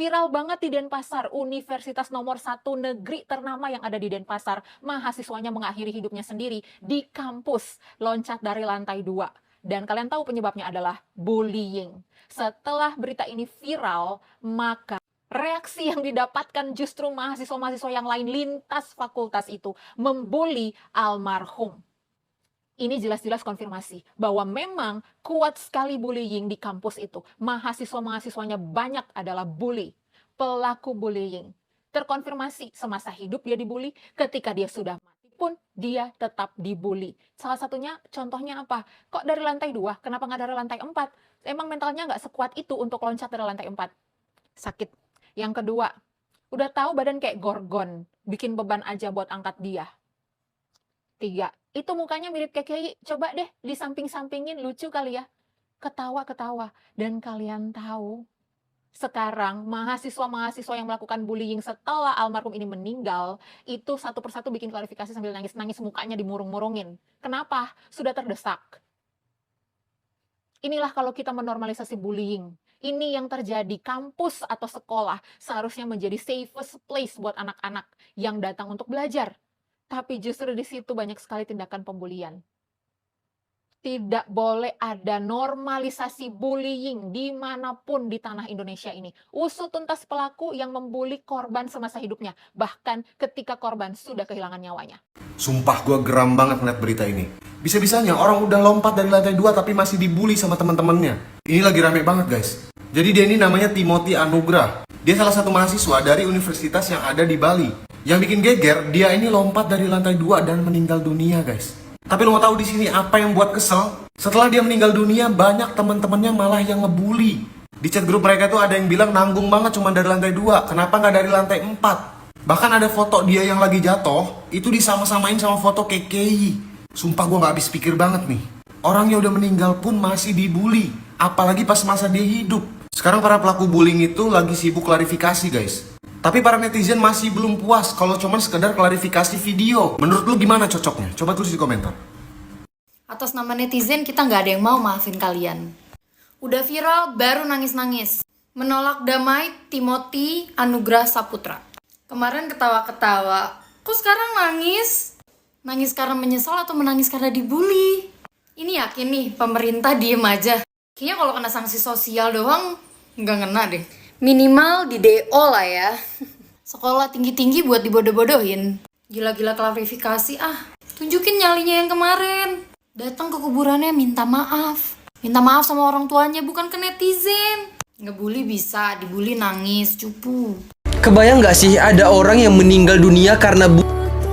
Viral banget di Denpasar, universitas nomor 1 negeri ternama yang ada di Denpasar. Mahasiswanya mengakhiri hidupnya sendiri di kampus, loncat dari lantai 2. Dan kalian tahu penyebabnya adalah bullying. Setelah berita ini viral, maka reaksi yang didapatkan justru mahasiswa-mahasiswa yang lain lintas fakultas itu membuli almarhum. Ini jelas-jelas konfirmasi bahwa memang kuat sekali bullying di kampus itu. Mahasiswa-mahasiswanya banyak adalah bully, pelaku bullying. Terkonfirmasi semasa hidup dia dibully, ketika dia sudah mati pun dia tetap dibully. Salah satunya contohnya apa? Kok dari lantai 2? Kenapa nggak dari lantai 4? Emang mentalnya nggak sekuat itu untuk loncat dari lantai 4? Sakit. Yang kedua, udah tahu badan kayak gorgon, bikin beban aja buat angkat dia. 3, itu mukanya mirip kayak Kiai, coba deh disamping-sampingin, lucu kali ya. Ketawa-ketawa. Dan kalian tahu, sekarang mahasiswa-mahasiswa yang melakukan bullying setelah almarhum ini meninggal, itu satu persatu bikin klarifikasi sambil nangis-nangis, mukanya dimurung-murungin. Kenapa? Sudah terdesak. Inilah kalau kita menormalisasi bullying. Ini yang terjadi. Kampus atau sekolah seharusnya menjadi safest place buat anak-anak yang datang untuk belajar. Tapi justru di situ banyak sekali tindakan pembulian. Tidak boleh ada normalisasi bullying dimanapun di tanah Indonesia ini. Usut tuntas pelaku yang membuli korban semasa hidupnya, bahkan ketika korban sudah kehilangan nyawanya. Sumpah gue geram banget ngeliat berita ini. Bisa-bisanya orang udah lompat dari lantai 2 tapi masih dibully sama teman-temannya. Ini lagi rame banget guys. Jadi dia ini namanya Timothy Anugrah. Dia salah satu mahasiswa dari universitas yang ada di Bali. Yang bikin geger, dia ini lompat dari lantai 2 dan meninggal dunia guys. Tapi lo mau tahu di sini apa yang buat kesel? Setelah dia meninggal dunia, banyak teman-temannya malah yang ngebully. Di chat grup mereka tuh ada yang bilang nanggung banget cuma dari lantai 2, kenapa nggak dari lantai 4? Bahkan ada foto dia yang lagi jatuh, itu disama-samain sama foto KKI. Sumpah gue nggak habis pikir banget nih. Orang yang udah meninggal pun masih dibully, apalagi pas masa dia hidup. Sekarang para pelaku bullying itu lagi sibuk klarifikasi guys. Tapi para netizen masih belum puas kalau cuma sekedar klarifikasi video. Menurut lu gimana cocoknya? Coba tulis di komentar. Atas nama netizen kita nggak ada yang mau maafin kalian. Udah viral baru nangis-nangis. Menolak damai Timothy Anugrah Saputra. Kemarin ketawa-ketawa. Kok sekarang nangis? Nangis karena menyesal atau menangis karena dibully? Ini yakin nih pemerintah diem aja. Kayaknya kalau kena sanksi sosial doang nggak ngena deh. Minimal di DO lah ya. Sekolah tinggi-tinggi buat dibodoh-bodohin. Gila-gila klarifikasi Tunjukin nyalinya yang kemarin. Datang ke kuburannya minta maaf. Minta maaf sama orang tuanya, bukan ke netizen. Ngebully bisa, dibully nangis, cupu. Kebayang gak sih ada orang yang meninggal dunia karena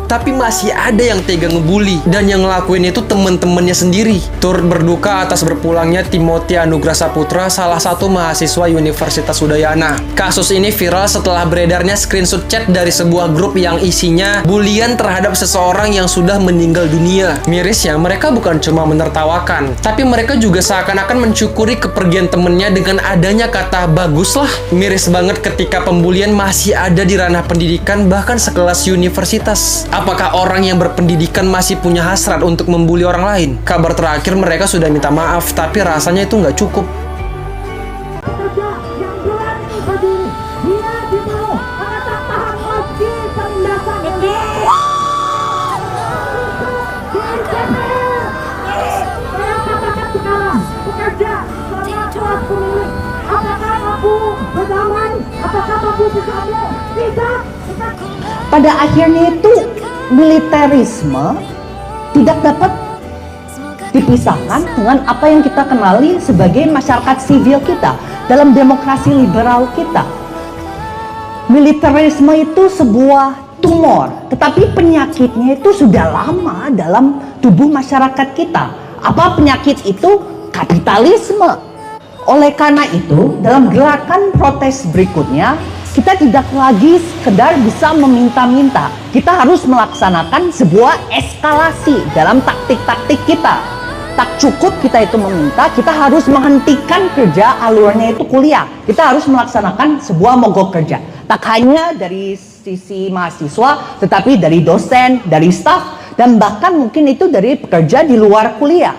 tapi masih ada yang tega ngebully, dan yang ngelakuin itu temen-temennya sendiri. Turut berduka atas berpulangnya Timothy Anugrah Saputra, salah satu mahasiswa Universitas Udayana. Kasus ini viral setelah beredarnya screenshot chat dari sebuah grup yang isinya bulian terhadap seseorang yang sudah meninggal dunia. Mirisnya, mereka bukan cuma menertawakan, tapi mereka juga seakan-akan mensyukuri kepergian temennya dengan adanya kata baguslah. Miris banget ketika pembulian masih ada di ranah pendidikan, bahkan sekelas universitas. Apakah orang yang berpendidikan masih punya hasrat untuk membuli orang lain? Kabar terakhir mereka sudah minta maaf, tapi rasanya itu nggak cukup. Pada akhirnya itu militerisme tidak dapat dipisahkan dengan apa yang kita kenali sebagai masyarakat sivil kita dalam demokrasi liberal kita. Militerisme itu sebuah tumor, tetapi penyakitnya itu sudah lama dalam tubuh masyarakat kita. Apa penyakit itu? Kapitalisme. Oleh karena itu, dalam gerakan protes berikutnya, kita tidak lagi sekedar bisa meminta-minta. Kita harus melaksanakan sebuah eskalasi dalam taktik-taktik kita. Tak cukup kita itu meminta, kita harus menghentikan kerja, alurnya itu kuliah. Kita harus melaksanakan sebuah mogok kerja. Tak hanya dari sisi mahasiswa, tetapi dari dosen, dari staf, dan bahkan mungkin itu dari pekerja di luar kuliah.